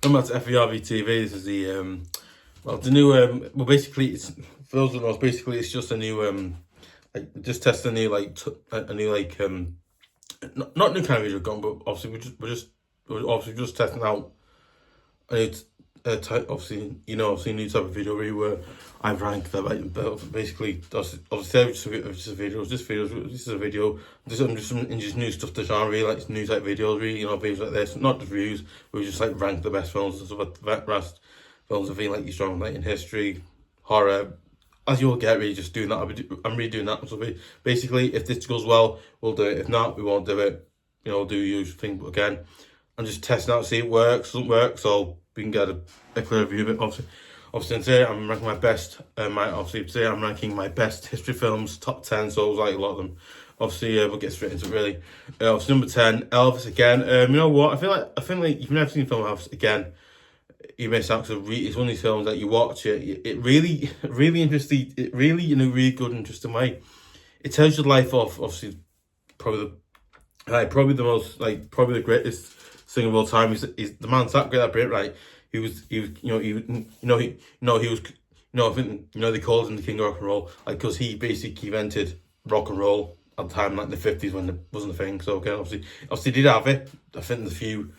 Welcome back to FVRV TV. This is the new well, basically it's for those of us, basically it's just a new just test a new not new kind of video gun, but obviously we're just testing out a new obviously new type of video where I rank that, like, basically obviously just a video. This is a video. I'm just new stuff to genre, really, like new type videos, really, videos like this, not just reviews. We just like rank the best films and stuff. Like the best films I feel like you strong, like in history, horror. As you'll get, really just doing that. I'm really doing that. So basically, if this goes well, we'll do it. If not, we won't do it. Do the usual thing. But again, I'm just testing out, see if it works. Doesn't work, so we can get a clear view of it. Obviously today I'm ranking my best. Today I'm ranking my best history films, top 10. So it was like a lot of them. Obviously, we'll get straight into it. Really. Obviously, number 10, Elvis again. You know what? I feel like you've never seen film Elvis again. You miss out because it's one of these films that you watch it really interesting. It really, in a really good, interesting way. It tells you the life of obviously probably the most, probably the greatest thing of all time. Is the man's that great, that brilliant, right? He was they called him the king of rock and roll, because he basically invented rock and roll at the time, like the 50s, when it wasn't a thing. So again, obviously did have it. I think there's a few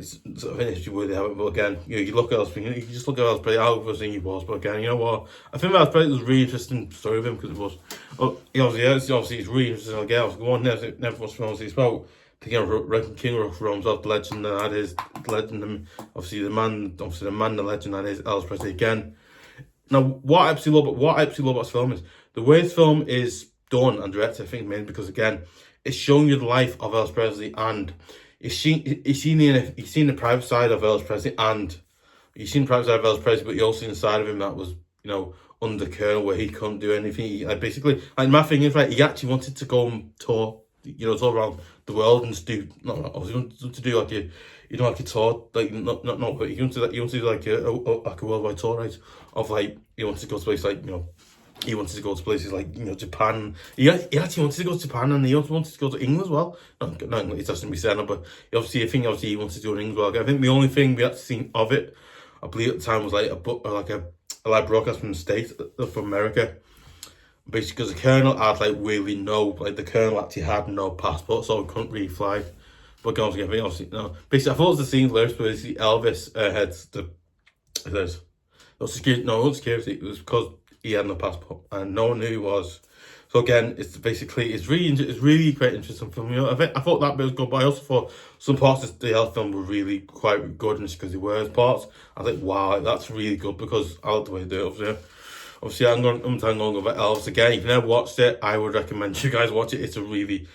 sort of history where they have it, but again, you look at Elvis, you just look at Elvis Presley, how good he was. But again, you know what? I think Elvis Presley was a really interesting story of him, because it was, obviously it's really interesting. Again, I was going never watched films. He's about the king of rock and roll, the legend that is obviously the man, the legend that is Elvis Presley again. Now, what I absolutely love about this film is the way this film is done and directed. I think mainly because again, it's showing you the life of Elvis Presley, and you've seen the private side of Elvis Presley, but you also seen the side of him that was, under the kernel, where he couldn't do anything. Basically, my thing is, right, he actually wanted to go and tour, tour around the world and just do, to do like a tour, but he wanted to do like a worldwide tour, right? Of he wanted to go to places he wanted to go to places like Japan. He actually wanted to go to Japan, and he also wanted to go to England as well. No, it doesn't be said, but he wanted to do it in England as well. I think the only thing we had seen of it, I believe at the time, was a live broadcast from the States, from America. Basically, because the colonel had the colonel actually had no passport, so he couldn't really fly. But basically, I thought it was the scene where Elvis heads security. It was because he had no passport and no one knew who he was. So again, it's really quite interesting film. I thought that bit was good, but I also thought some parts of the Elvis film were really quite good, and because they were parts, I was like, wow, that's really good, because I like the way they do it. Obviously, I'm going to go over Elvis again. If you've never watched it, I would recommend you guys watch it. It's a really,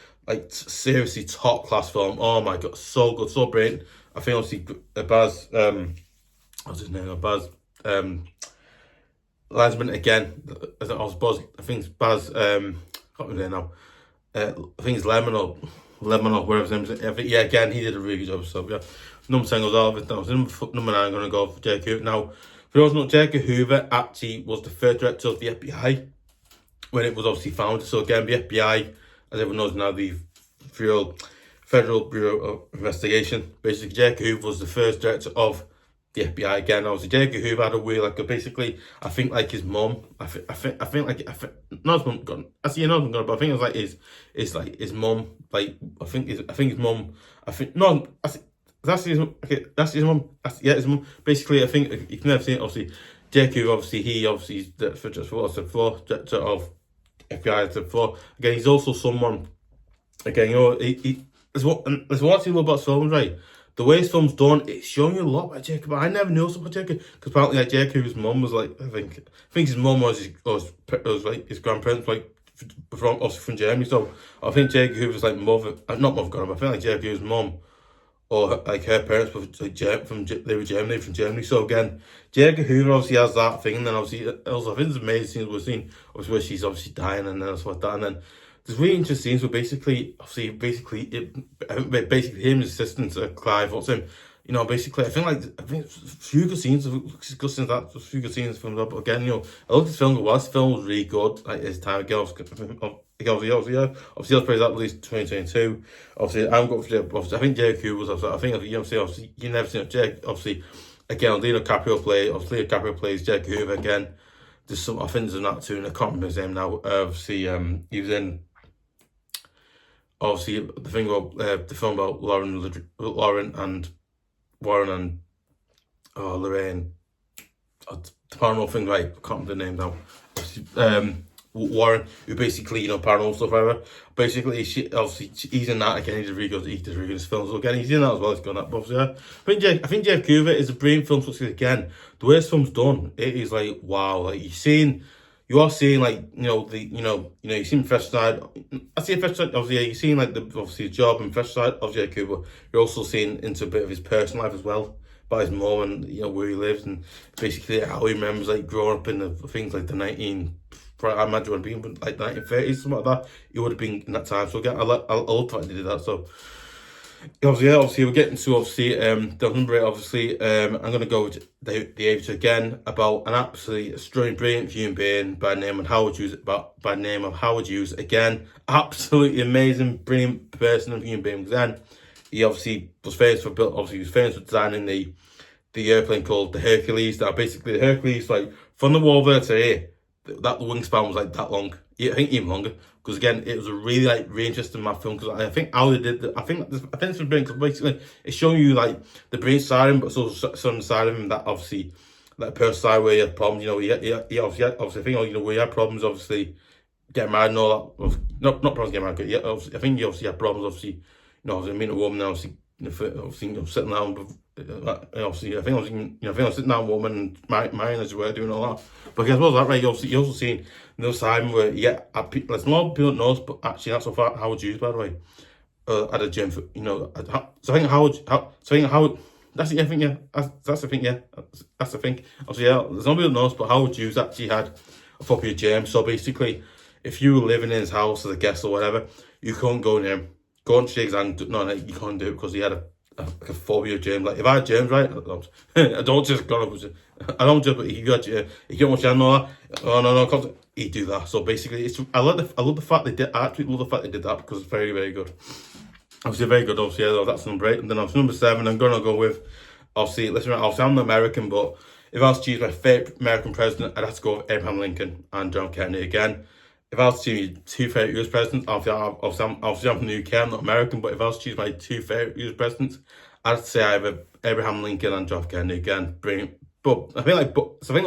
seriously top class film. Oh my god, so good, so brilliant. I think obviously Baz, what's his name? Baz, Lasman again. I think it's Baz. I can't remember now. I think it's Lemon or whatever his name is. Yeah, again, he did a really good job. So yeah, number 10 goes Elvis. Now, number 9, I'm going to go for J. Hoover. Now, for those who know, J. Hoover actually was the first director of the FBI when it was obviously founded. So again, the FBI, as everyone knows now, the Federal Bureau of Investigation. Basically, J. Hoover was the first director of the FBI again. Obviously, J. Hoover had a way basically, I think his mum. Not his mum gone. Actually, not gone, but I think it was his mum. His mum. That's his mum. Okay, that's his mum. His mum. Basically, I think you've never seen it. Obviously, J. Hoover. Obviously, he's the director of FBI. The floor. Again, he's also someone. Again, there's what I love about films, right? The way his film's done, it's showing you a lot about Jacob. I never knew something about Jacob, because apparently Jacob's mum was I think his mum was his grandparents, from Germany. So I think Jacob was not mother God. I think Jacob's mum or her parents were from Germany. So again, Jacob Hoover obviously has that thing, and then obviously also I think it's amazing scenes we've seen, obviously where she's obviously dying and then stuff like that, and then there's really interesting scenes where basically him and his assistant Clive, what's him, I think a few good scenes discussing that, a few good scenes from that. But again, I looked at this film. This film was really good. His time again, obviously let's praise that released 2022. Obviously, I'm going for I think Jake Hughes was. I think obviously you never seen Jake. Obviously, again, Leo DiCaprio plays Jack Hoover again. There's some, I think there's an actor, and I can't remember his name now. Obviously, he was in, obviously, the thing about the film about Lauren and Warren and Lorraine. The paranormal thing, right? I can't remember the name now. Warren, who basically, you know, paranormal stuff, whatever. Basically, he's in that again. He does really good in his films. So again, he's in that as well. He's got that. But obviously, I think Jeff Coover is a brilliant film. So again, the way this film's done, it is like wow. Like you are seeing like you're seeing fresh side. I see a fresh side. Obviously, you're seeing like the job and fresh side of Jeff Coover. You're also seeing into a bit of his personal life as well. By his mum and where he lives and basically how he remembers like growing up in the things like I imagine would have been like 1930s, something like that. He would have been in that time. So again, I love the fact they did that. So obviously we're getting to the number 8. Obviously, I'm gonna go with the aviator again, about an absolutely strange, brilliant human being by name of Howard Hughes. Again, absolutely amazing, brilliant person and human being. Then he obviously was famous for designing the airplane called the Hercules. That basically the Hercules, like from the wall there to here, that the wingspan was like that long. I think even longer. Because again, it was a really interesting math film. Because I think how they did I think it's brilliant. Because basically, it's showing you like the brilliant side of him, but it's also some side of him that obviously that personal side where he had problems. He obviously where he had problems. Obviously, getting married and all that. Not problems getting married. But I think he obviously had problems. Obviously, obviously meeting a woman. Obviously, sitting down. Obviously, I think I was sitting down with a woman and marrying as you were, doing all that. But guess what, that right? You also seen the side where there's a lot of people that knows, but actually that's so far Howard Hughes, by the way, at a gym for So I think Howard. That's the thing, yeah. That's the thing, yeah. That's the thing. Obviously, yeah, there's nobody that knows, but Howard Hughes actually had a phobia of germs. So basically, if you were living in his house as a guest or whatever, you couldn't go near him. Go and shake his hand. No, you can't do it because he had a phobia of germs. Like if I had germs, right? I don't just go up. I don't just. But he got you. He can't watch that. Oh no. He do that. So basically, I love the fact they did. I absolutely love the fact they did that because it's very, very good. Obviously, very good. Obviously, yeah, that's number 8. And then obviously number 7, I'm gonna go with. Obviously, I'm American, but if I was to choose my favorite American president, I'd have to go with Abraham Lincoln and John Kennedy again. If I was to choose 2 favorite US presidents, obviously I'm from the UK, I'm not American, but if I was to choose my 2 favorite US presidents, I'd say either Abraham Lincoln and John Kennedy again. Brilliant. But I think like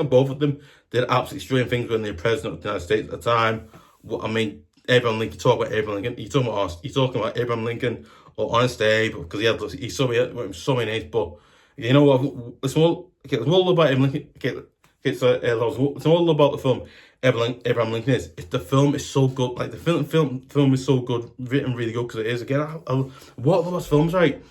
both of them did absolutely strange things when they were president of the United States at the time. I mean, Abraham Lincoln, talk about Abraham Lincoln. You're talking about Abraham Lincoln or Honest Abe because he's so many names. But you know what? It's more about Abraham Lincoln. It's all about the film. Abraham Lincoln is. The film is so good. Like the film is so good, written really good because it is. Again, what are those films, right?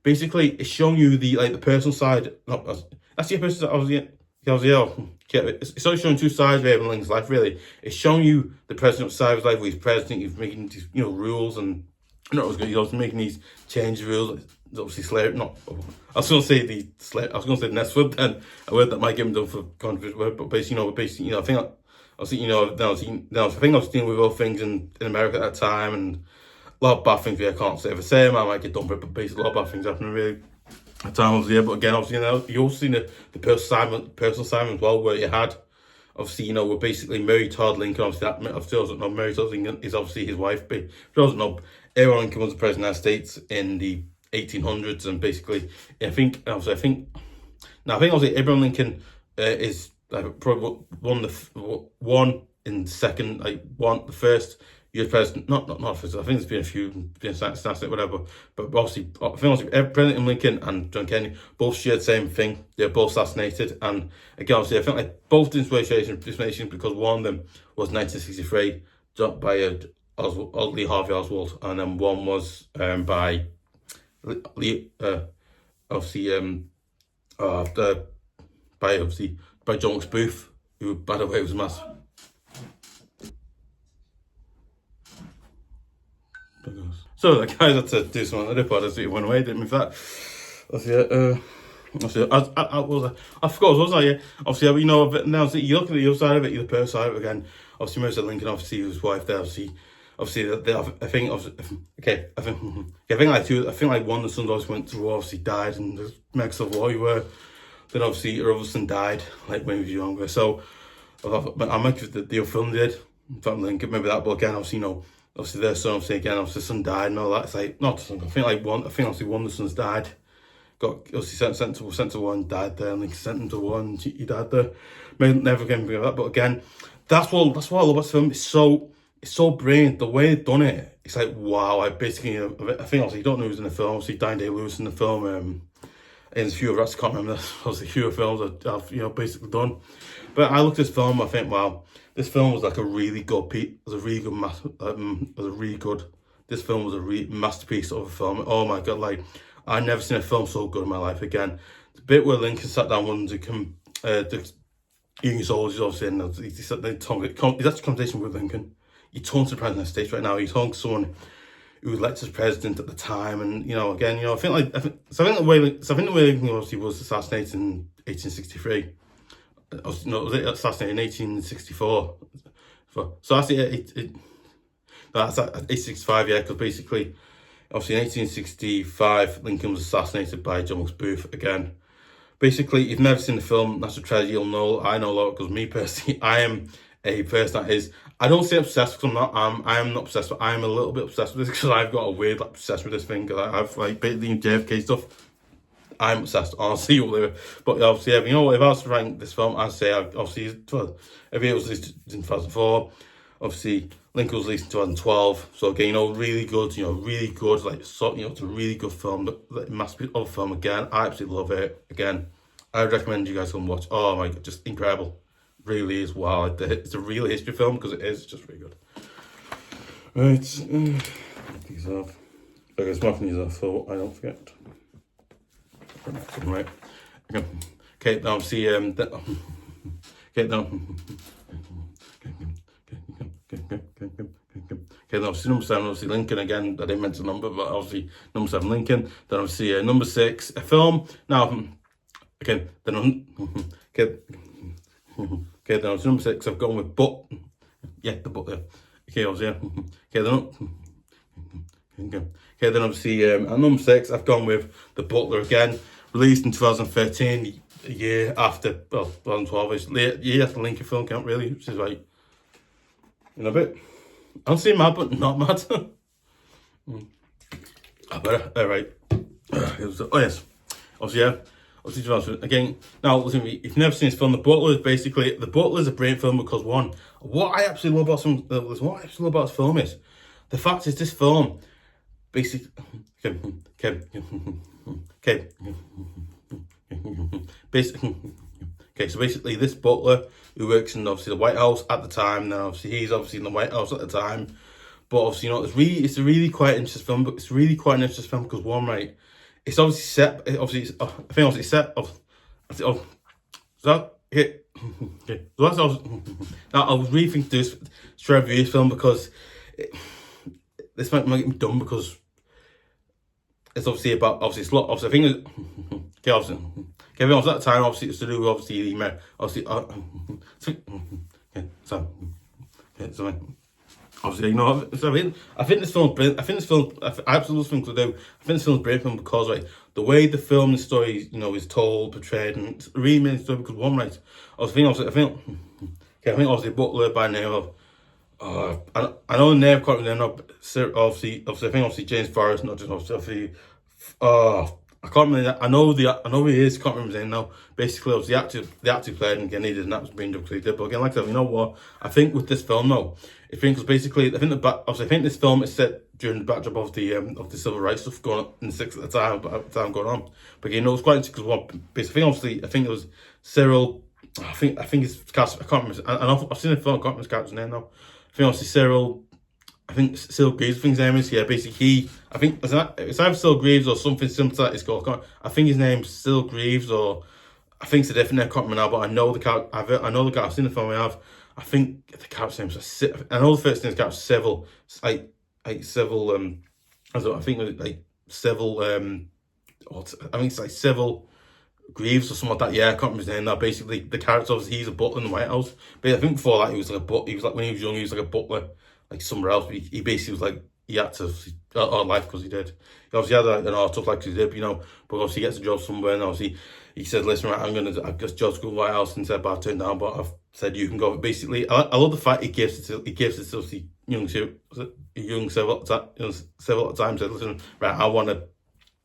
Basically, it's showing you the personal side. That's the personal side. It's only showing 2 sides of Abraham Lincoln's life. Really, it's showing you the president's side of his life. Where he's president, he's making these rules and he's also making these change rules. Obviously, slavery. I was going to say the next word. Then a word that might get him done for controversial word, but basically, I think. I think I was dealing with other things in America at that time, and a lot of bad things. I can't say the same. I might get done for it, but basically a lot of bad things happening really at the time. Obviously, but again, obviously, you also seen the personal side as well, where you had obviously, we're basically Mary Todd Lincoln. Obviously, that doesn't know Mary Todd Lincoln is obviously his wife. But doesn't know Abraham Lincoln was the president of the United States in the 1800s, and basically, I think obviously Abraham Lincoln is. Probably one in second, the first US president, not first. I think there's been a few, assassinated, whatever. But obviously, President Lincoln and John Kennedy both shared the same thing. They're both assassinated, and again, obviously, I think like both inspiration because one of them was 1963 by Lee Harvey Oswald, and then one was by by John Booth, who, by the way, was a massive. So the guys had to do something on the pod as it went away, didn't we? That. I forgot, wasn't I? Yeah. Obviously, now you look at the other side of it, the personal side of it again. Obviously, Mr. Lincoln, obviously, his wife there, obviously, I think like one of the sons always went through, obviously died, and the next of war you were. Then obviously her other son died, like when he was younger. So I might have the film did. Abramham Lincoln, maybe that, but again, obviously, obviously their son, obviously again, obviously the son died and all that. It's like, not I think obviously one of the sons died. Got obviously sent to one, died there, and then sent him to one, he died there. Maybe never again bring that, but again, that's what I love about this film. It's so brilliant. The way they've done it, it's like, wow. I basically, I think obviously you don't know who's in the film. Obviously Daniel Day-Lewis in the film. And there's a few of us, I can't remember. Obviously a few films I've basically done. But I looked at this film, I think, wow, this film was like a really good this film was a masterpiece of a film. Oh my god, like, I never seen a film so good in my life again. The bit where Lincoln sat down with the Union soldiers, obviously, and he said he's had a conversation with Lincoln. He talked to the president of the States right now. He's talking to someone who was elected as president at the time, and again, I think the way Lincoln obviously was assassinated in 1863. Was it assassinated in 1864? So that's that's 1865, yeah, because basically, obviously in 1865, Lincoln was assassinated by John Wilkes Booth again. Basically, if you've never seen the film National Treasure, you'll know. I know a lot, because me personally, I am a person that is, I don't say obsessed, because I am not obsessed, but I am a little bit obsessed with this, because I've got a weird obsession with this thing, because I've like the JFK stuff. I'm obsessed, honestly. But obviously, if I was to rank this film, I'd say obviously if it was released in 2004, obviously Lincoln was released in 2012. So again, really good, really good, like, so, it's a really good film, masterpiece of a film. Again, I absolutely love it. Again, I would recommend you guys go and watch. Oh my god, just incredible, really is. Wow, it's a real history film, because it is just really good. Right, these off. Okay, smarting these off so I don't forget. Right. Okay, now see okay, now okay, now see number 7, obviously Lincoln again. I didn't mention number, but obviously number 7 Lincoln. Then obviously number 6 a film. Now okay, then okay, then obviously number 6 I've gone with the butler. Okay, obviously okay, then obviously at number 6 I've gone with The Butler again. Released in 2013, a year after, 2012, it's a year after the Lincoln film count, really, which is like, a bit, I'm saying mad, but not mad. Right. Oh yes, obviously, obviously, again, now listen, if you've never seen this film, The Butler is a brilliant film, because what I absolutely love about this film is, the fact is this film, basically, so basically this butler who works in obviously the White House at the time, now obviously he's obviously in the White House at the time, but obviously it's a really quite interesting film, but it's really quite an interesting film because right, it's obviously set, I think obviously set of so that okay, so that's now I was really thinking to try to review this film, because this might get me dumb, because it's obviously about, I think obviously at the time, obviously it's to do with obviously obviously obviously I think this film brilliant. I absolutely think to do. I think this film's brilliant because the way the film, the story, is told, portrayed, and it's really made story, because right, I think obviously Butler by name of, I know the name, I can't remember, but obviously I think obviously James Forrest, not just obviously, I can't remember. I know who he is. Can't remember his name now. Basically, obviously the actor played, and again he did, and that was being did. But again, like I said, what? I think with this film, though, because basically, I think this film is set during the backdrop of the civil rights stuff going on in the 60s at the time going on. But again, it's quite interesting because basically, I think it was Cyril. I think it's cast. I can't remember. I've seen the film. I can't remember his character's name now. I think obviously Cyril. I think Cyril Greaves, I think his name is. Yeah, basically I think it's either Cyril Greaves or something similar to that. It's called. I think his name's Cyril Greaves, or I think it's a different name. I can't remember now, but I know the character. I know the character. I've seen the film. I think the character's name is. I know the first name's character Civil. It's like Civil. I think like Civil. I think it's like Civil Greaves or something like that. Yeah, I can't remember his name now. Basically, the character, obviously he's a butler in the White House. But I think before that he was like when he was young, he was like a butler, like somewhere else. He basically was like he had to, or life because he did. He obviously had like, a tough life because he did, but obviously he gets a job somewhere, and obviously he said, listen, right, I guess job's go White House, and said, but I've turned down, but I've said you can go. Basically, I love the fact he gives it to obviously several times, said, listen, right, I want to,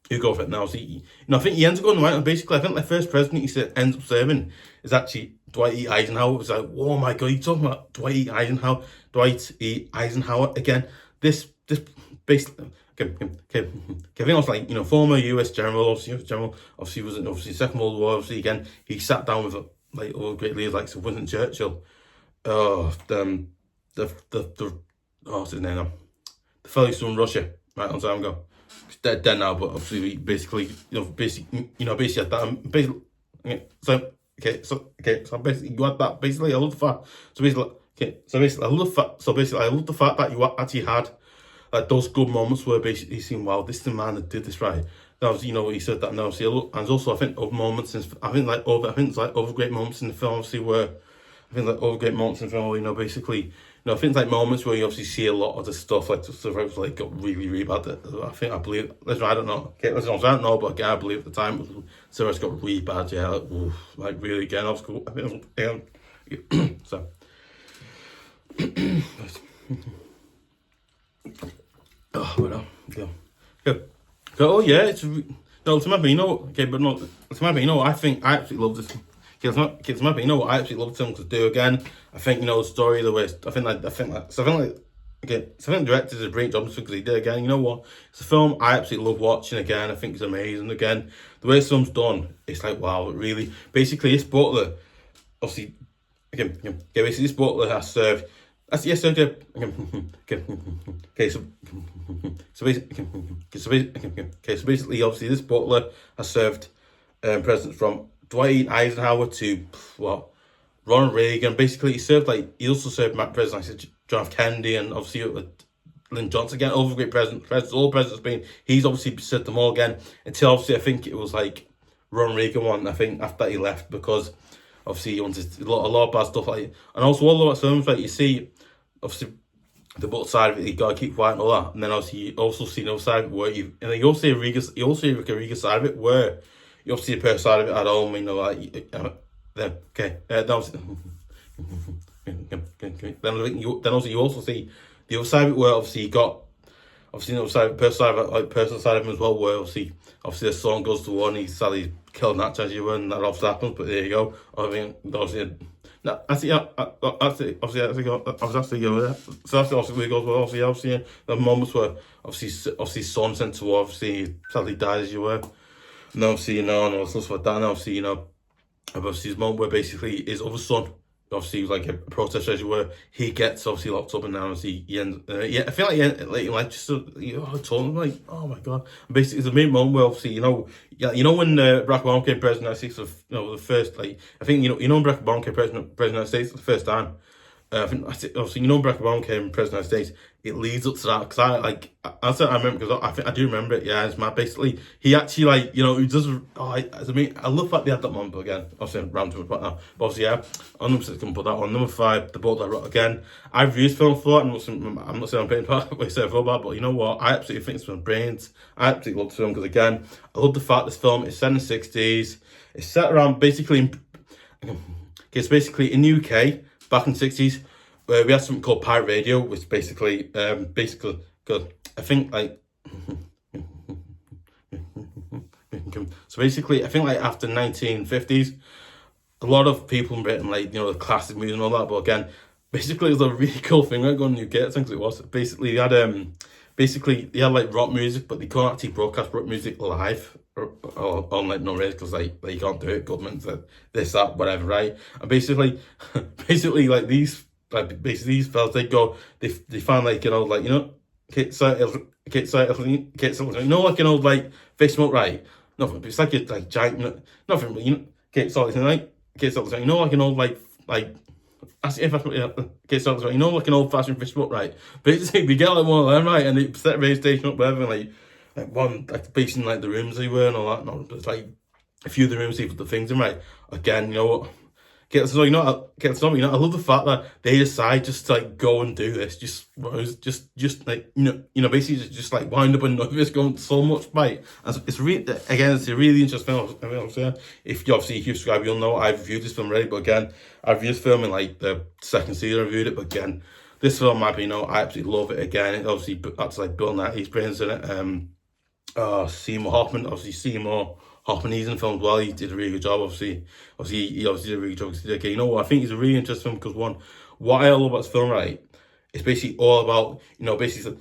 you go for it now. So, I think he ends up going to White House. Basically, I think the first president ends up serving is actually Dwight E. Eisenhower. It was like, oh my God, you're talking about Dwight E. Eisenhower again. This basically, okay, I think also like, former US general, obviously was in Second World War, obviously again, he sat down with like all great leaders like Sir Winston Churchill, what's his name now? The fellow who's from Russia, right, on time ago. He's dead now, but obviously basically had that, basically, so basically you had that, basically I love the fact, I love the fact that you actually had like those good moments where basically you seen, wow, this is the man that did this right. Now, he said that now. And also I think other moments, other great moments in the film, obviously, where I think like other great moments in the film, basically, I think like moments where you obviously see a lot of the stuff, like stuff that was like got really, really bad. I believe, listen, I don't know, I don't know, but again, I believe at the time it got really bad, yeah, like really again, I was cool. I think, so. Oh, well, yeah. Oh yeah, it's ultimately, I think I absolutely love this. Ultimately, I absolutely love this film to do again. I think the story, the way I think the director did a great job because he did again. You know what? It's a film I absolutely love watching again. I think it's amazing again. The way this film's done, it's like wow, it really. Basically, this butler, obviously, basically this butler has served. That's yes, okay. So basically, obviously, this butler has served presidents from Dwight Eisenhower to Ronald Reagan. Basically, he also served presidents like John F. Kennedy and obviously Lyndon Johnson again. All great presidents, all presidents been. He's obviously served them all again until obviously I think it was like Ronald Reagan one. I think after he left because obviously he wanted a lot of bad stuff like, and also all of films like you see. Obviously, the both side of it, you gotta keep quiet and all that. And then obviously, you also see the other side of it where you also see a Riga side of it where you obviously the first side of it at home, then also you also see the other side of it where obviously you got obviously the other side, personal side of him as well, where obviously the son goes to war and he's sadly killed in that tragedy when that obviously happens. But there you go. I mean, obviously. No, I see. Obviously go there. So that's obviously goes well. Obviously, the moments where obviously son sent to war, obviously sadly died as you were. And obviously and all stuff like that. And obviously obviously his moment where basically his other son, obviously was like a protester as you were. He gets obviously locked up and now obviously he ends. I feel like just told him like, oh my God. And basically, it's a main moment where obviously when Barack Obama became president of the United States, the first like I think Barack Obama became president of the United States the first time. I think obviously Barack Obama became president of the United States. It leads up to that because I remember because I do remember it. Yeah, it's mad. Basically, he actually he does. I love that they had that moment but again. Obviously, I'm round to it now. But obviously, yeah. On number 6, can put that on. Number 5, the boat that wrote again. I've used film for that. I'm not saying I'm paying part way so for that, but you know what? I absolutely think it's one of the brains. I absolutely love the film because again, I love the fact this film is set in the 60s. It's set around basically. It's basically in the UK back in the 60s. We had something called pirate radio, which basically, good. I think so basically, I think after 1950s, a lot of people in Britain, the classic music and all that, but again, basically it was a really cool thing going to UK, I think it was. Basically, they had rock music, but they couldn't actually broadcast rock music live or on no radio because you can't do it. Government said this, that, whatever, right? And basically these fellas, they go, they find Kate fish smoke, right? Nothing, it's like a giant, nothing, Kate Salty, Kate Salty, an old Kate Salty, an old fashioned fish smoke, right? Basically, we get one of them, right, and they set a radio station up, whatever, and basically the rooms they were and all that, no, it's a few of the rooms they put the things in, right? Again, you know what? So you know, I love the fact that they decide just to like go and do this, just like basically just like wind up and none of it's going so much by. And it's really, again, it's a really interesting film. I mean, if you subscribe, you'll know I've reviewed this film already. But again, I've reviewed this film in like the second season I reviewed it. But again, this film, I absolutely love it. Again, it obviously that's like Bill Nighy's brains in it. Seymour Hoffman, he's in the film as well. He did a really good job. Obviously he did a really good job. Okay, you know what? I think it's a really interesting film because one, what I love about this film, right? It's basically all about basically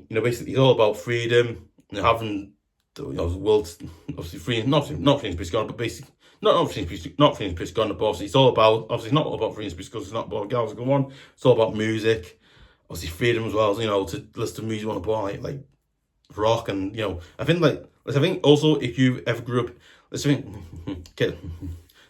it's all about freedom and having the the world obviously free, not freedom speech gone, but basically not freedom speech gone, but obviously it's all about obviously not all about freedom speech because it's not about girls go on. It's all about music, obviously freedom as well. To listen to music on a bar like rock and I think also if you ever grew up, let's think, okay,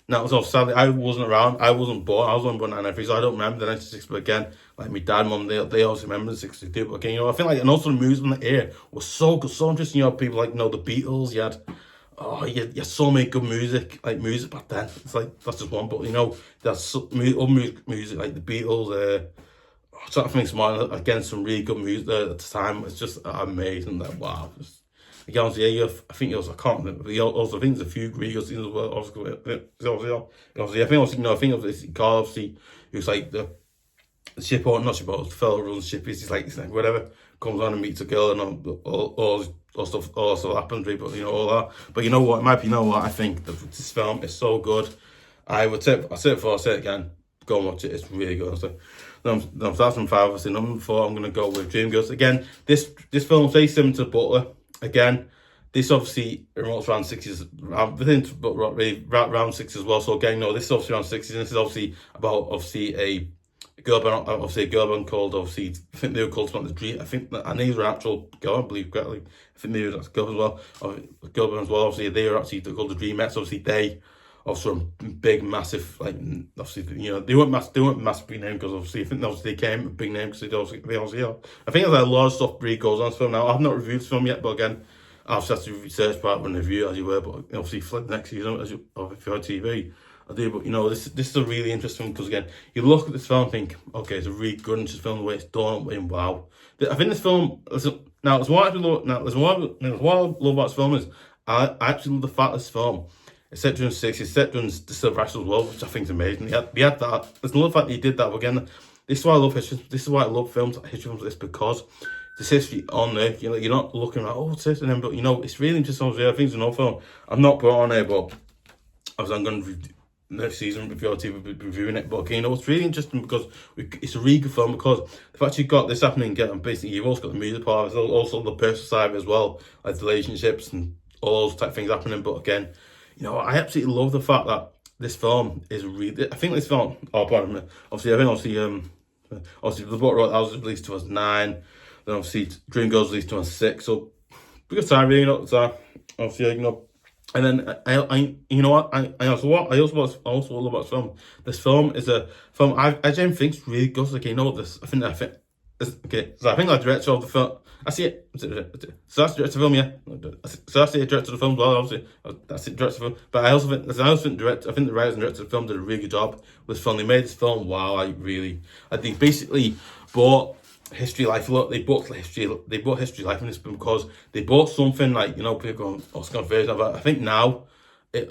now so sadly I wasn't around, I wasn't born, I was born in 1993, so I don't remember the 1960s, but again, like my dad, mum, they also remember the 62, but again, I feel like, and also the music in the era was so good, so interesting, people like, the Beatles, you had so many good music back then, it's like, that's just one, but there's other music like the Beatles, so I think smart again, some really good music there at the time. It's just amazing. That wow. Again, I think I can't remember. But also, I think there's a few really good scenes as well. Obviously, I think obviously, Carl, obviously, he was like the ship or not ship, the fellow who runs the ship. He's like whatever, comes on and meets a girl and all stuff happens. But all that. But you know what? I think that this film is so good. I said it before, I say it again. Go and watch it. It's really good. So, that's from 5. Obviously, number 4, I'm going to go with Dreamgirls. Again, this film very similar to Butler. Again, this obviously remotes around 60s, within but really around 60s as well. So again, this is obviously around 60s, and this is obviously about a girl band called I think they were called something the Dream. I think and these were actual girl, I believe correctly. I think maybe that's a girl as well, or a girl band as well. Obviously, they were actually called the Dreamettes. Obviously, they. Also, big, massive, like obviously, they weren't massive big name because obviously, I think they came a big name because they obviously I think there's a lot of stuff really goes on this film now. I've not reviewed this film yet, but again, I'll just have to research part when review as you were. But obviously, for the next season, if you're on TV, I do. But this is a really interesting because again, you look at this film and think, okay, it's a really good interesting film the way it's done. And wow, I think this film. Now, what I love about this film is I actually love the fact this film. It's set during the 60s, it's set during the Civil Rights as well, which I think is amazing. We had that. There's another fact that he did that. But again, this is why I love history. This is why I love history films like this, because there's history on there. You're not looking like, oh, it's this and then, but it's really interesting. I think it's another film I'm not put on there, but I'm going to next season FVRV will be reviewing it. But okay, it's really interesting because it's a really good film because the fact you've got this happening, and basically you've also got the music part, there's also the personal side as well, like the relationships and all those type of things happening. But again, I absolutely love the fact that this film is really. I think this film. Oh, pardon me. Obviously, the book wrote that was released to us 9. Then obviously, Dreamgirls released to us 6. So, because time really, so obviously, and then I also love about this film. This film is a film I don't think it's really good. Okay, this. I think. Okay, so I think the director of the film. I see it. So that's the director of the film, yeah. So that's the director of the film as well, obviously. That's the director of the film. But I also think the writers and director of the film did a really good job with this film. They made this film, wow, I think basically bought history life. Look, they bought history life in this film because they bought something like, people going, oh, it's got version of it. I think now, I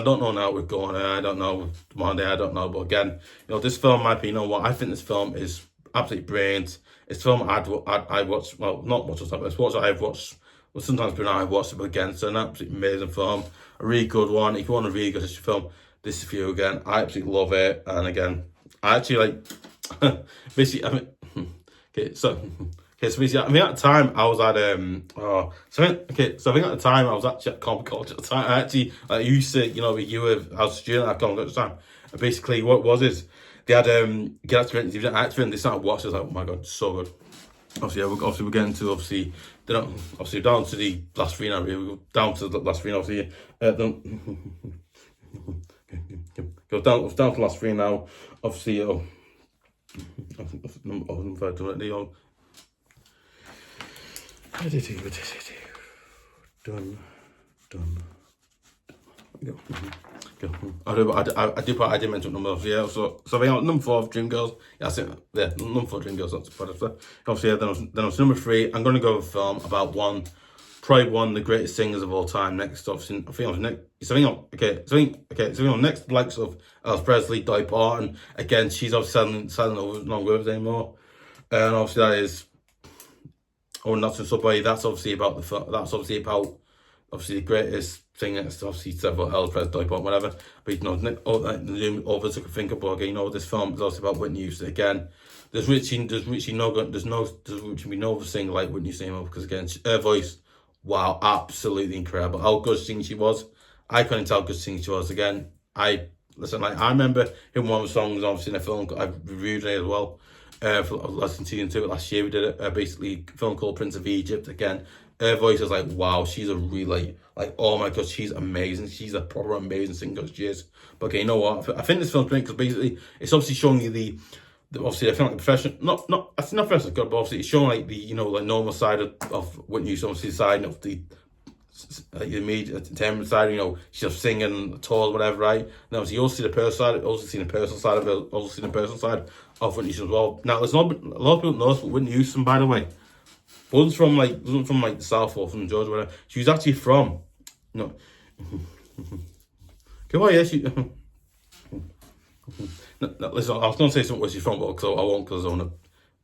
don't know now we're going, I don't know, Monday, I don't know. But again, this film might be, I think this film is absolutely brilliant. It's a film I watched, well, not much of the time, it's what I've watched, well, sometimes I've watched it again. It's an absolutely amazing film, a really good one. If you want a really good history film, this is for you again. I absolutely love it. And again, I actually basically, so basically, I mean, at the time, I was at, I think at the time, I was actually at Comic College at the time. I actually, used to, I was a student at Comic College at the time. And basically, what it was is, they had Gatsby, if you didn't actor, and they started watching. I was like, oh my god, so good. Obviously, we're getting to down to the last 3 now. We're down to the last 3 now. Obviously, go down to the last 3 now. Obviously, done. I did mention number, yeah. So I think number 4, Dreamgirls. Yeah, that's it. Yeah, number 4, Dreamgirls. That's part of that. Obviously, yeah, then was number 3. I'm going to go with a film about probably one of the greatest singers of all time. Next, obviously, I think next likes of Elvis Presley, Dolly Parton. Again, she's obviously selling over, not with us anymore. And obviously that is Not So Subway. That's obviously about obviously the greatest thing. It's obviously said about Elvis Presley, Dolly Parton, whatever. But over took a think about again. This film is also about Whitney Houston again. There's Richie no other singer like Whitney Houston because again her voice, wow, absolutely incredible. How good singer she was. I couldn't tell how good singer she was. Again, I remember hearing one of the songs obviously in a film I reviewed it as well. For listening to it last year, we did it basically a film called Prince of Egypt. Again, her voice is like wow, she's a really oh my god, she's amazing. She's a proper amazing singer. She is. But okay, you know what? I think this film's great because basically it's obviously showing you the obviously I feel like the professional, not I think not professional good, but obviously it's showing like the normal side of Whitney Houston, obviously the side of the media entertainment side, she's singing, tours, whatever, right? Now, obviously, you also see the personal side, also seen the personal side of it, also seen the personal side of Whitney Houston as well. Now, there's a lot of people know this, but Whitney Houston, by the way, wasn't from the South or from Georgia, whatever. She was actually from, okay, well, yeah, she. No, listen, I was going to say something where she's from, but I won't because I want to.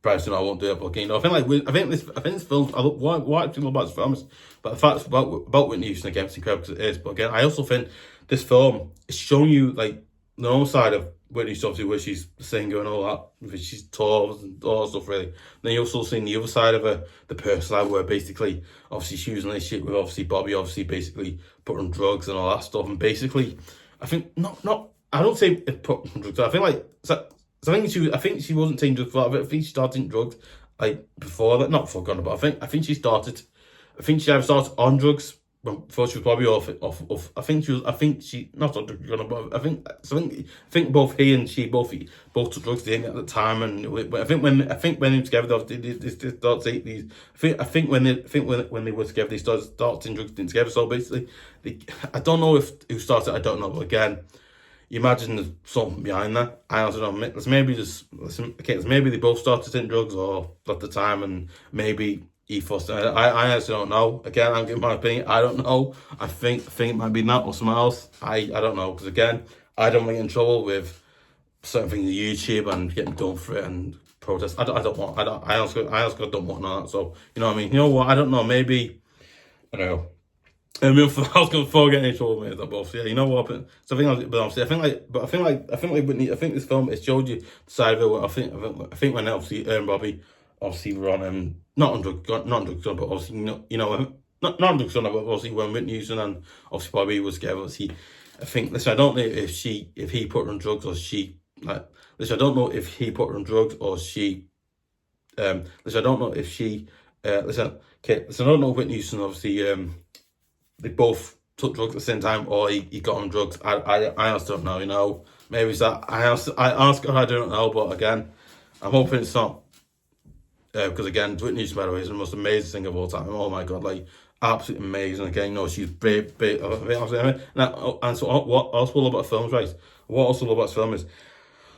I won't do it, but again, I think this film. What I feel about this film is, but the fact about Whitney Houston again, it's incredible because it is. But again, I also think this film is showing you like the normal side of Whitney Houston, obviously where she's the singer and all that, where she's tours and all that stuff. Really, then you also see the other side of her, the personal side where basically, obviously she was in a relationship with obviously Bobby, obviously basically put on drugs and all that stuff, and basically, I think I don't say it put on drugs. I think like. So I think she wasn't taking drugs before. I think she started taking drugs like before that, not before Ghana, but I think she either started on drugs before she was probably off. I think both he and she both took drugs at the time, and I think when they were together, they started taking these. I think when they were together, they started taking drugs together. So basically, I don't know who started. I don't know, but again. You imagine there's something behind that. I also don't know. Maybe they both started taking drugs or at the time, and maybe he first. I honestly don't know. Again, I'm giving my opinion. I don't know. I think it might be that or something else. I don't know because again, I don't want to get in trouble with certain things on YouTube and getting done for it and protest. I honestly don't want none of that. So you know what I mean. You know what? I don't know. Maybe I don't know. I was going to get in trouble with that, both. Yeah, you know what? So I think Whitney. I think this film it showed you the side of it. I think when obviously Bobby obviously were on not on drugs, but obviously not on drugs, but obviously when Whitney Houston and obviously Bobby was together. I think listen, I don't know if he put her on drugs or she listen. I don't know if he put her on drugs or she. Listen, I don't know if she. Listen, okay. Listen, I don't know if Whitney Houston obviously they both took drugs at the same time, or he got on drugs. I honestly don't know. Maybe it's that. I don't know. But again, I'm hoping it's not. Because again, Whitney Houston, by the way, is the most amazing singer of all time. Oh my god, absolutely amazing. Again, she's big. And so what else I love about the film, right? What else I love about the film is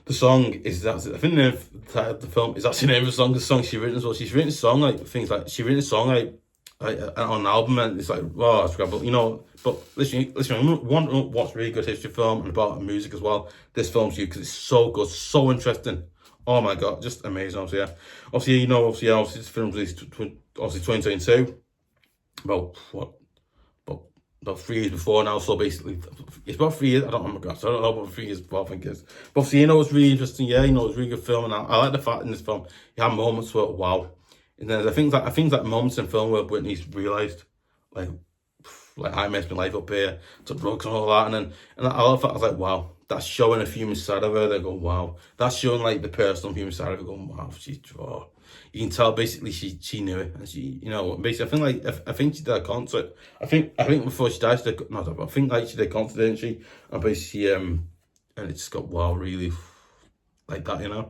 the song is that I think the film is actually the name of the song. The song she's written as well. She's written a song on an album, and it's wow, it's incredible, But listen, what's really good history film and about music as well. This film's you because it's so good, so interesting. Oh my god, just amazing. Obviously, this film released obviously 2022. About 3 years before now. So basically, it's about 3 years. I don't know, so I don't know about 3 years before. I think it is. But obviously, it's really interesting. Yeah, it's a really good film, and I like the fact in this film you have moments where wow. And then I think that moments in film where Whitney's realised, like I messed my life up here, took drugs and all that, and I love that. I was like, wow, that's showing a human side of her. They go, wow, that's showing the personal human side of her. Going, wow, you can tell basically she knew it, and she, basically I think she did a concert. I think before she died, she did she did a concert, didn't she? And basically and it just got wow, really like that,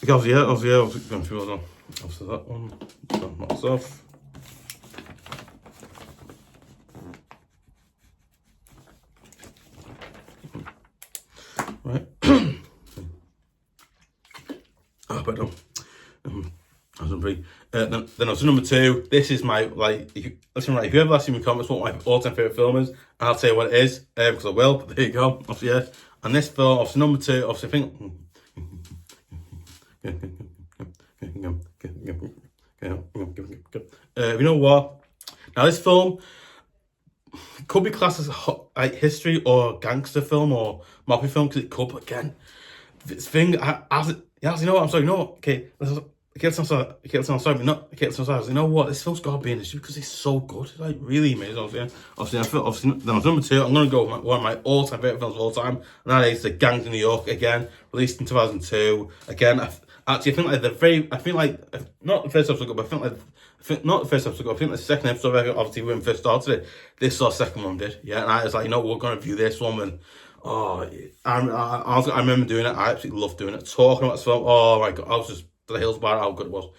Because I was going through all after that one, that's off. right? Oh, but I was breathe. Then obviously number 2. This is my listen, right. If you ever ask me in the comments what my all-time favorite film is, I'll tell you what it is because I will. But there you go. Obviously, yeah. And this film, obviously number 2. Obviously, I think. You know what? Now this film could be classed as like history or gangster film or mafia film because it could. But again, this thing, you know what? I'm sorry. You know what? Okay, I'm sorry. You know what? This film's got to be in the show because it's so good. It's like really amazing. Obviously, then on number 2, I'm going to go with one of my all-time favorite films of all time, and that is The Gangs of New York. Again, released in 2002. Again, I think like not the first episode, but I think not the first episode. I think the second episode, obviously when we first started it, this or second one did. Yeah, and I was like, you know, we're going to view this one and. Oh, I remember doing it. I absolutely loved doing it. Talking about this film. Oh my god, I was just to the hills about how good it was.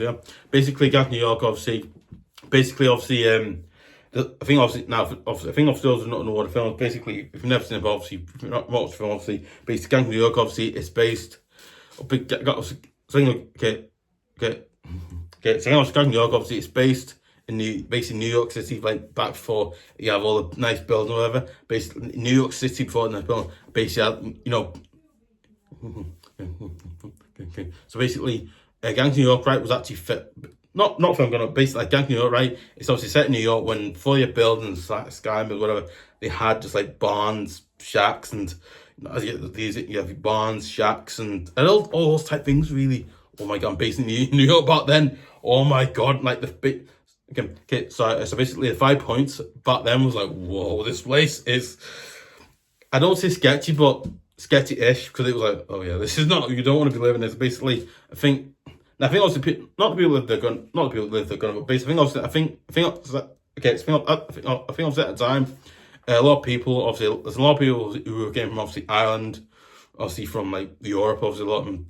Yeah. Basically, Gang New York. Obviously. I think obviously those who don't know what the film is. Basically, if you've never seen it, obviously, if you've not watched the film, obviously, basically, Gang New York. Obviously, it's based. Okay. So Gang New York. Obviously, it's based. Basically New York City, like back before you have all the nice buildings or whatever. Basically New York City before the nice building. Basically, you know. So basically, Gangs of New York, right, was actually not film going up. Basically, like Gangs of New York, right, it's obviously set in New York when before your buildings, like Sky, whatever, they had just like barns, shacks, and you have barns, shacks, and all those type things. Really, oh my god, I'm based in New York back then. Oh my god, like the big. Okay, so basically the 5 points back then was like, whoa, this place is, I don't say sketchy, but sketchy-ish, because it was like, oh yeah, this is not, you don't want to be living this. Basically, I think obviously, not the people that live there, but basically, obviously, I think obviously at the time, a lot of people, obviously, there's a lot of people who came from obviously Ireland, obviously from like Europe, obviously a lot of them,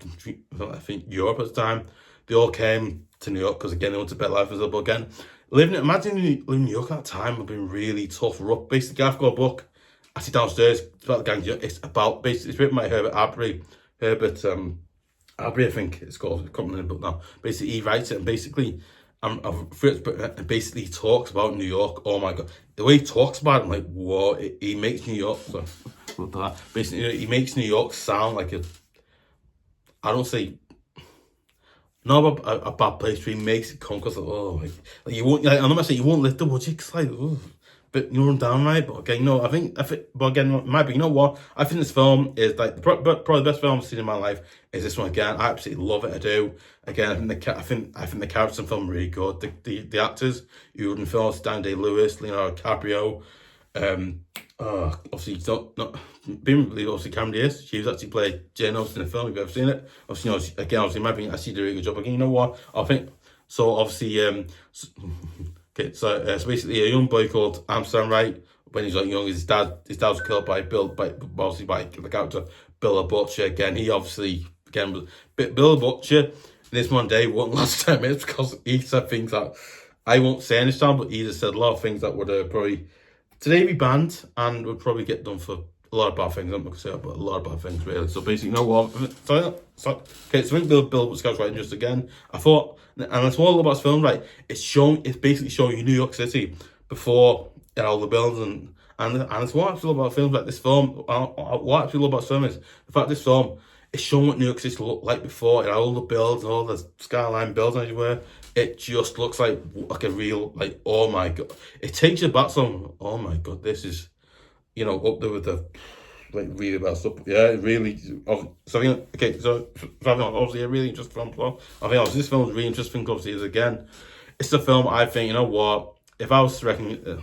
I think Europe at the time, they all came to New York because again they wanted a better life as well. But again, imagine living in New York at that time would have been really tough, rough. Basically, I've got a book actually downstairs. It's about the Gang. It's about basically it's written by Herbert Abry, I think it's called. It's coming in the book now. Basically, he writes it and basically, basically he talks about New York. Oh my god, the way he talks about it, I'm like, whoa! He makes New York. Basically, he makes New York sound like I don't say. Not a bad place where he makes it come because like you won't like I'm not saying you won't lift the would you? Cause like but you run down right. But again, I think but again it might be. You know what? I think this film is like probably the best film I've seen in my life. Is this one again? I absolutely love it. I do. Again, I think the characters in the film are really good. The actors, Ewan Phillips, Dan Day-Lewis, Leonardo DiCaprio. Obviously not being believe obviously Cameron Diaz. She was actually played Jane Austen in the film. If you've ever seen it, obviously obviously in my opinion, she did a really good job. Again, you know what? I think so. Obviously, so basically a young boy called Amsterdam, right? When he's like young, his dad was killed by the character Bill the Butcher. Again, he obviously was Bill the Butcher. This one day won't last 10 minutes because he said things that I won't say in this time, but he just said a lot of things that would probably today be banned and would probably get done for a lot of bad things. I'm not going to say that, but a lot of bad things really. So basically, you know what? So I think Bill was right just again. I thought, and that's all about this film, right? It's basically showing you New York City before all the buildings and it's what I feel about films like this film. What I feel about this film is the fact this film is showing what New York City looked like before. All the buildings, all the skyline buildings everywhere. It just looks like a real, like, oh my god. It takes you back some, oh my god, this is, up there with the, like, really bad stuff. Yeah, it really, so I think, okay, so obviously a really interesting film as well. I think obviously this film is really interesting, obviously, is again, it's the film I think, you know what, if I was to if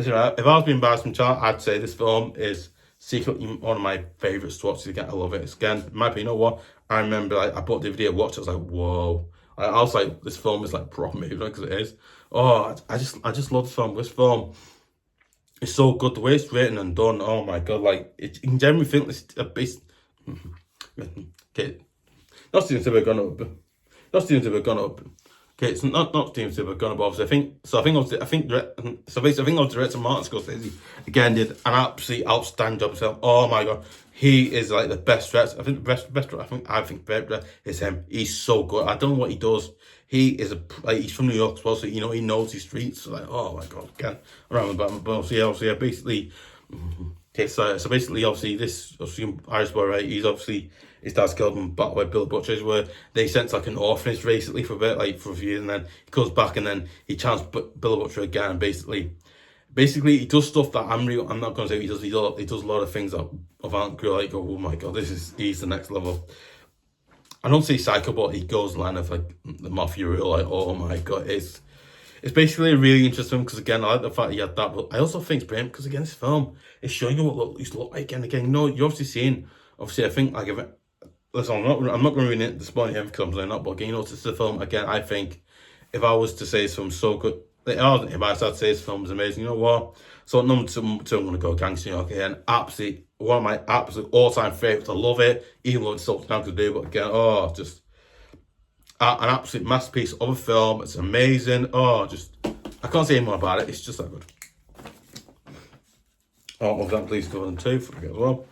I was being embarrassed from child, I'd say this film is secretly one of my favourites to watch again. I love it. It's again, it might be, you know what, I remember, like, I bought DVD, I watched it, I was like, whoa. I was like, this film is like proper movie because it is. Oh, I just love this film. This film is so good. The way it's written and done. Oh my god, like you can generally think it's a base. Okay, not Steven Spielberg gone up. Okay, it's not Steven Spielberg, gonna obviously. I think of director Martin Scorsese again did an absolutely outstanding job of film. Oh my god, he is like the best director. I think the best director. I think best director is him. He's so good. I don't know what he does. He is he's from New York as well, so he knows these streets. So, like, oh my god, again, around about, but obviously, basically. Okay, so basically, obviously, this Irish boy, right? He's obviously his dad's killed him back by Bill Butchers, where they sent to like an orphanage basically for a bit, like for a few years, and then he comes back and then he chants Bill Butcher again, and basically he does stuff that I'm not gonna say he does. He does a lot of things that aren't cool. Like, oh my god, he's the next level. I don't say psycho, but he goes line of like the mafia real, like, oh my god, it's basically really interesting because again, I like the fact he had that, but I also think it's brilliant because again, this film is showing you what he's look like, and again, you're obviously seeing. Obviously, I think like listen, I'm not going to ruin the spoiling him because I'm saying that, but again, this is the film again. I think if I was to say this film's so good, if I started to say this film is amazing, you know what? So number two, I'm going to go Gangster New York again. Absolutely one of my absolute all-time favorites. I love it, even though it's something I could do, but again, just. An absolute masterpiece of a film. It's amazing. I can't say any more about it. It's just that good. Obviously, that Police Cover 2 for as well.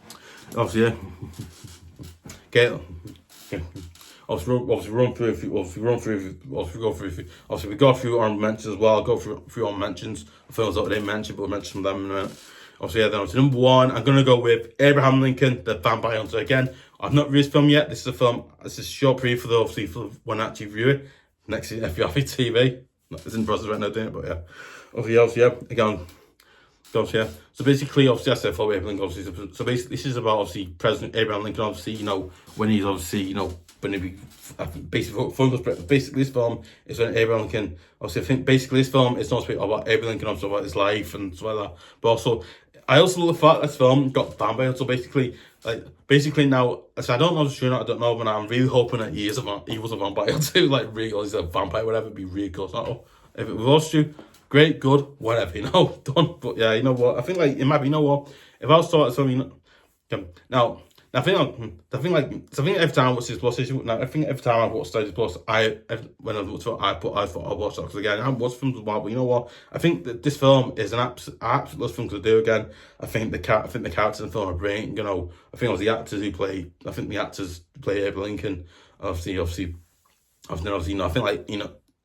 Obviously, yeah. Okay. Obviously, we go through our mentions as well. I'll go through our mentions. Films that I didn't mention, but we'll mention them in a minute. Obviously, yeah, then on to number one. I'm going to go with Abraham Lincoln, The Vampire Hunter. Again, I've not reviewed this film yet. This is a film, it's a short preview for when I actually review it. Next to FVRV TV. It's in the process right now doing it, but yeah. Obviously, yeah. Again, yeah. So basically, obviously, I said for Abraham Lincoln, obviously. So basically, this is about, obviously, President Abraham Lincoln, obviously, when he's obviously, when he basically this film is when Abraham Lincoln, obviously, I think basically this film is not speaking about Abraham Lincoln, also about his life and stuff like that. But also, I also love the fact that this film got vampire. So basically now, so I don't know if it's true or not, I don't know, but I'm really hoping that he was a vampire too, like real, he's a vampire, whatever, it'd be really cool. So if it was true, great, good, whatever, done. But yeah, you know what, I think like it might be, you know what, if I was starting something, now I think every time I watch this plus, I think every time I watch Stage Plus, I thought I'd watch that because again, I haven't watched films in a while, but you know what? I think that this film is an absolute film to do again. I think the characters in the film are brilliant. I think the actors who play Abraham Lincoln, obviously, I think like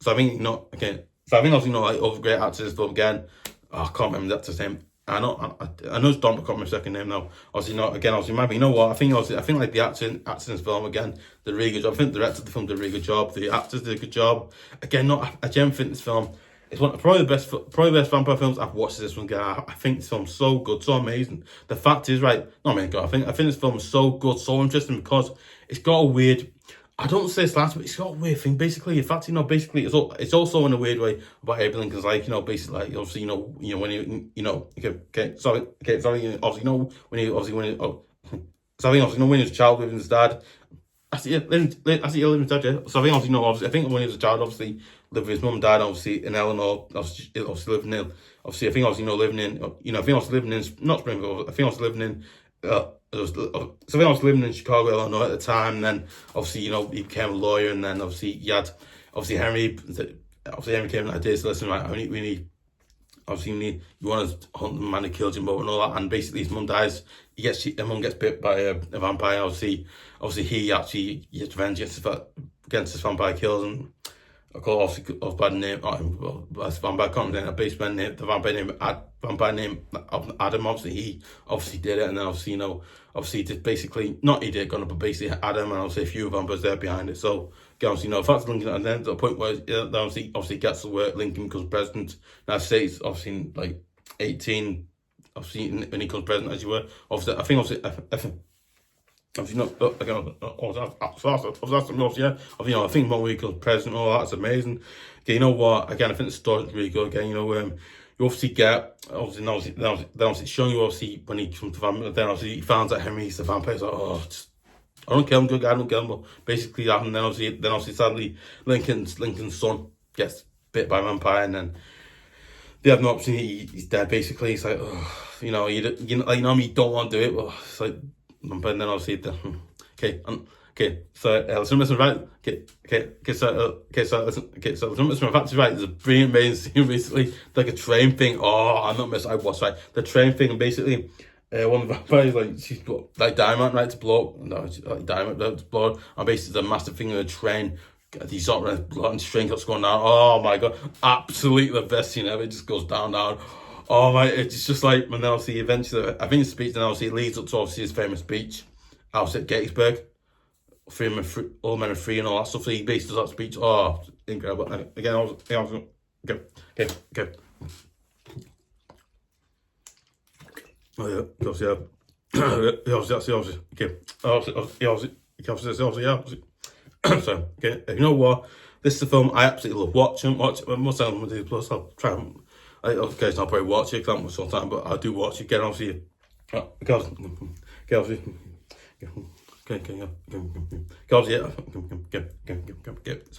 so I think again, so I think obviously like other great actors in this film again. I can't remember the actor's name. I know it's Don, but I can't remember his second name now. Obviously, maybe, you know what? I think like the acting in this film again, did a really good job. I think the director of the film did a really good job. The actors did a good job. Again, I genuinely think this film is probably the best vampire films I've watched. This one again. I think this film's so good, so amazing. The fact is, right? No, I think this film is so good, so interesting because it's got a weird. I don't say this last, but it's got a weird thing. Basically, in fact, basically, it's also in a weird way about Abraham Lincoln's basically, like, obviously, when sorry, obviously, when he, so I think, obviously, when he was a child with his dad, I see, living his dad, yeah. So I think, obviously, I think when he was a child, obviously, lived with his mum and dad, obviously, in Eleanor, obviously living in, obviously, I think, obviously, living in, I think I was living in, not Springfield, I think I was living in, so when I was living in Chicago, Illinois at the time, and then obviously, he became a lawyer, and then obviously Henry came and idea, so listen, right, we need, you want to hunt the man who killed Jimbo and all that, and basically his mum dies, his mum gets bit by a vampire, obviously he actually gets revenge against this vampire kills, and I call obviously of bad name. That's vampire content. A basement name. The vampire name Adam. Obviously he did it, and then obviously did basically not he did gonna, but basically Adam and obviously a few vampires there behind it. So obviously fact Lincoln, and then to the point where obviously gets the work. Lincoln becomes president. Now states obviously like 18. Obviously when he becomes president, as you were. Obviously I think when we become president, all that's amazing. Okay, you know what? Again, I think the story's really good. Again, you obviously get obviously showing you obviously when he comes to family. Then obviously he finds out Henry's the vampire. He's like, I don't kill him, good guy, I don't kill him. But basically that, and then obviously sadly Lincoln's son gets bit by a vampire, and then they have no option. He's dead. Basically, it's like, you don't want to do it, but it's like. But then obviously, okay, and Okay, so listen, Mr. Right. So listen, Mr. Factory right. There's a brilliant amazing scene basically, like a train thing. Oh, I'm not missing. I watched right the train thing, and basically, one of the vampires like she's got like dynamite right to blow up. No, like dynamite to blow up, and basically the massive thing in the train. These sort of blood and string cuts going down. Oh my god, absolutely the best scene ever. It just goes down. Oh my, it's just like when obviously eventually, I think the speech, then obviously it leads up to obviously his famous speech, out at Gettysburg. All men are free and all that stuff. So he basically does that speech. Oh, incredible. And again, okay. Oh yeah, obviously, yeah. Obviously. So, okay, you know what? This is a film I absolutely love watching. Most time I'm gonna do plus. I'll try and occasionally I'll probably watch it because I'm some time, but I do watch it. Again, obviously, So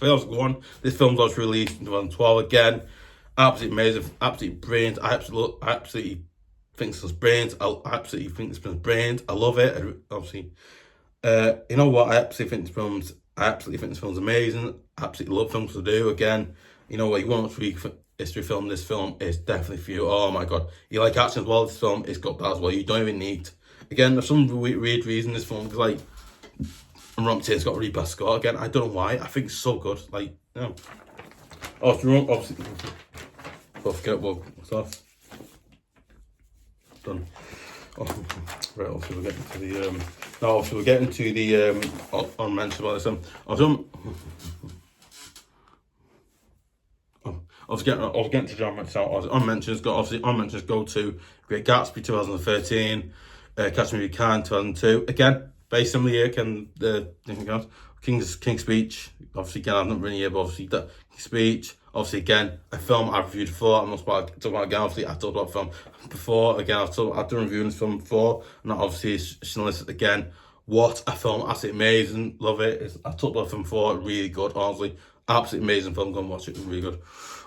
that was one. This film was released in 2012 again. Absolutely amazing, absolutely brilliant. I absolutely think this was brilliant. I absolutely think this film's brilliant. I love it. Obviously, you know what? I absolutely think this film's amazing. I absolutely love films to do. Again, you know what? You want to history film? This film is definitely for you. Oh my god! You like action as well? This film, it's got that as well. You don't even need. Again, there's some weird reason this film because like. And Rompton's got a really bad score again. I don't know why. I think it's so good. Like, you know. Obviously. Don't forget what's off. Done. Oh, right, obviously we're getting to the no, obviously we're getting to the unmentioned about this. I was getting to John myself. Unmentioned go to Great Gatsby 2013, Catch Me If You Can 2002. Again, very similar year, King's Speech. Obviously, again, I've not written here, but obviously, that King's Speech. Obviously, again, a film I've reviewed before. I'm not about talking about again. Obviously, I talked about film before. Again, I've done reviewing this film before. And that obviously is Schindlers again. What a film! Absolutely amazing. Love it. I've talked about the film before. Really good, honestly. Absolutely amazing film. Go and watch it. Really good.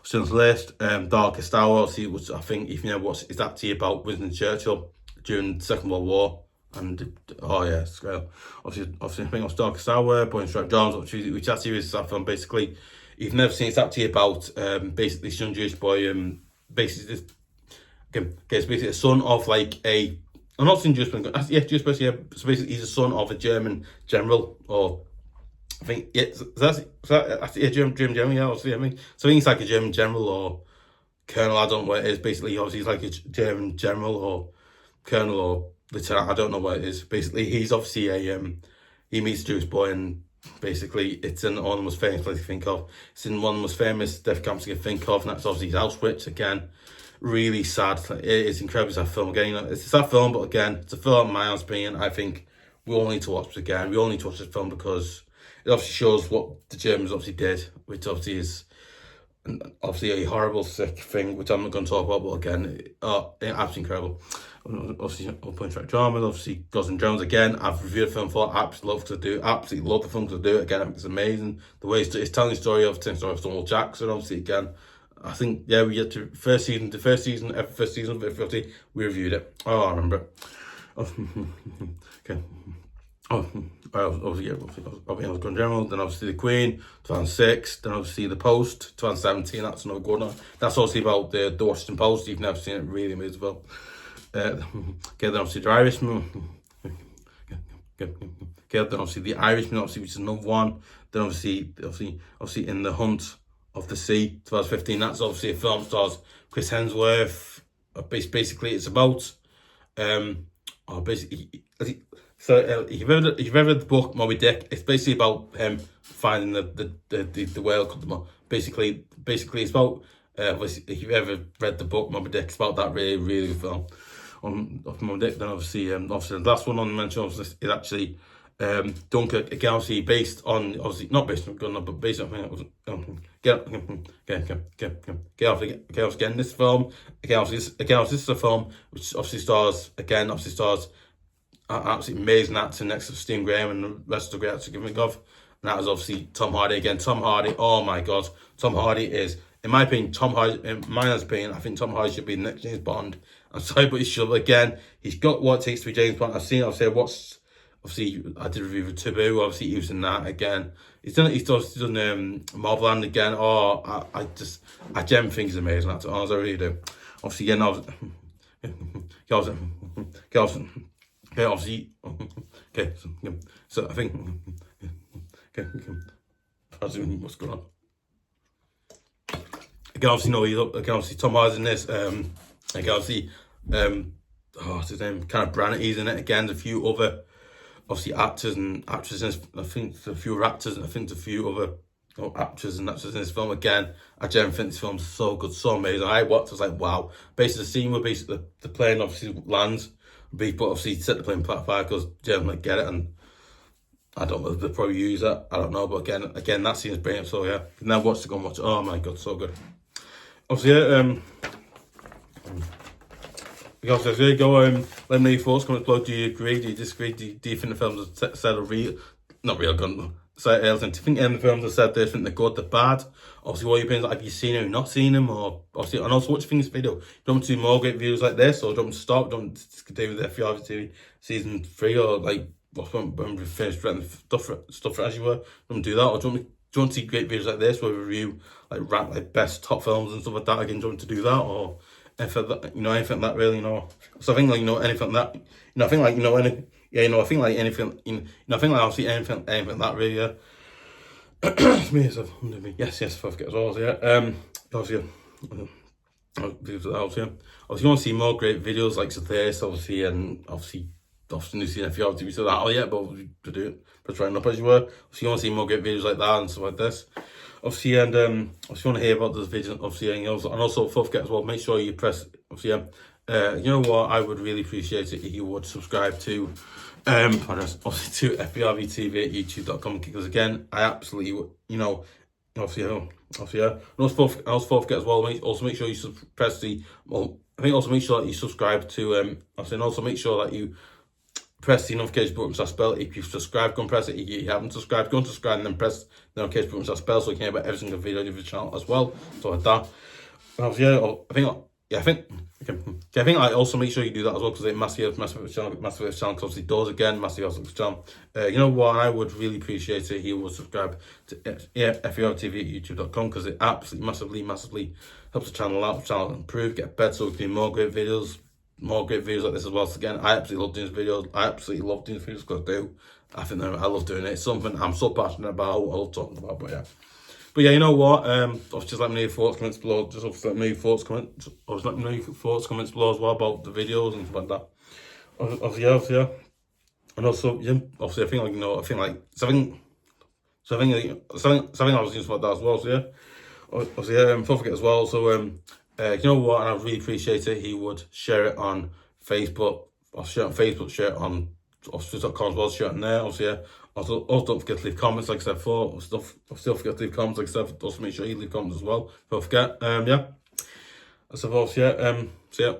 Schindler's List, Darkest Hour. Obviously, which I think if you know what is actually about Winston Churchill during the Second World War. And oh yeah, it's great. Obviously, I think of Darkest Hour, Boy in Striped Jones, which actually is that film. Basically, if you've never seen, it's actually about basically this young Jewish boy, basically it's basically a son of like a. I'm not saying Jewish person, Jewish person. Yeah, so basically he's a son of a German general, or I think that's German general. Yeah, obviously, I mean, so I think he's like a German general or colonel. I don't know what it is. Basically, obviously he's like a German general or colonel or lieutenant. I don't know what it is. Basically, he's obviously he meets a Jewish boy, and basically it's in one of the most famous places you think of. It's in one of the most famous death camps you can think of, and that's obviously Auschwitz. Again, really sad. It is incredible. It's that film again. You know, it's a sad film, but again, it's a film. In my opinion, I think we all need to watch it again. We all need to watch this film because it obviously shows what the Germans obviously did, which obviously is obviously a horrible, sick thing, which I'm not going to talk about. But again, absolutely incredible. Obviously, Point Track Drama, obviously Ghosts and Drones again. I've reviewed the film for, absolutely love the film to do. Again, I think it's amazing. The way it's telling the story of Stonewall Jackson, obviously, again. I think, yeah, we get to first season of FVRV, we reviewed it. Oh, I remember it. Okay. Obviously, Ghosts and General, then obviously The Queen, 2006, then obviously The Post, 2017, that's another good one. That's obviously about the Washington Post. If you've never seen it, really amazing film. Okay, then obviously The Irishman. Okay, then obviously The Irishman, obviously, which is another one. Then obviously In the Hunt of the Sea, 2015. That's obviously a film that stars Chris Hemsworth. Basically, it's about so if you've ever read the book Moby Dick, it's basically about him finding the whale. Basically, it's about if you've ever read the book Moby Dick, it's about that really good film. Of Moby Dick, then obviously the last one on the mention is actually Dunkirk, again, obviously based on, obviously not based on gun, but based on again this film, this is a film which obviously stars absolutely amazing acting next to Steve Graham and the rest of the great actors you can think of, and that was obviously Tom Hardy again. Tom Hardy, oh my god, Tom Hardy is, in my opinion, I think Tom Hardy should be the next James Bond. I'm sorry, but he should. Again, he's got what it takes to be James Bond. I've watched obviously I did a review of Taboo, obviously using that again. He's done Marveland again. Oh, I gem think he's amazing. That's honest, I really do. Obviously, again, obviously, okay, so I think, okay, what's going on? Again, obviously, Tom Hardy's in this. Again, obviously, what's his name? Kind of Branagh in it again. There's a few other, obviously, actors and actresses. I think there's a few actors, and I think there's a few other actors and actresses in this film. Again, I genuinely think this film's so good, so amazing. I watched, I was like, wow. Basically, the scene where basically the plane obviously lands, but obviously set the plane fire because generally get it, and I don't know if they probably use that. I don't know, but again, that scene is brilliant. So yeah, now watch it, go and watch it. Oh my god, so good. Obviously, there you go. Let me know your thoughts, comment below. Do you agree? Do you disagree? Do you think the films are said are real? Not real gun. Do you think the films are said they think they're good, they're bad? Obviously, what are your opinions? Have you seen them, not seen them? Or obviously, and also, what do you think of this video? Do you want me to do more great videos like this, or do you want me to stop? Do you want me to continue with FVRV TV season 3, or like when we finish writing stuff as you were? Do you want me to do that, or do you want to see great videos like this where we review like best top films and stuff like that? Again, do you want me to do that, or anything that, anything that really, So I think anything that, I think any. Yeah, I think anything, I think obviously anything that really, yeah. It's me, yes, I forget as well, so yeah. Obviously, obviously, you want to see more great videos like this, obviously, and obviously new season if you have to be so that, but we'll do it, but trying up as you were. So you want to see more great videos like that and stuff like this. Obviously, and if you want to hear about those videos, obviously, and also, don't forget as well, make sure you press, obviously, you know what, I would really appreciate it if you would subscribe to obviously to FVRV TV at youtube.com, because again, I absolutely, obviously, yeah. And also forget as well, also make sure you press the, also make sure that you subscribe to, and also make sure that you press the notification button, so I spell it. If you've subscribed, go and press it. If you haven't subscribed, go and subscribe and then press the notification button, so I spell, so you can hear about every single video of the channel as well. So like that. I think I also make sure you do that as well, because it massive channel, because obviously doors again, massive channel. You know what, I would really appreciate it. He would subscribe to FVRV TV at youtube.com, because it absolutely massively helps the channel out, improve, get better, so we can do more great videos like this as well. So again, I absolutely love doing these videos. I absolutely love doing these videos because I do. I love doing it. It's something I'm so passionate about. I love talking about, but yeah. But yeah, you know what? Just let me know your thoughts, comments below. Just let me know your thoughts, comments. Let me know your thoughts, comments below as well about the videos and stuff like that. Obviously, yeah. And also, yeah. Obviously, I think something I was using for that as well. So yeah. Obviously, don't forget as well. So you know what? And I really appreciate it. He would share it on Facebook. Or share it on Facebook. Share it on officers.com as well. Share it on there. Obviously, yeah. Also, don't forget to leave comments, like I said before. Still forget to leave comments, like I said. Also, make sure you leave comments as well. Don't forget. Yeah. So, yeah. So, yeah.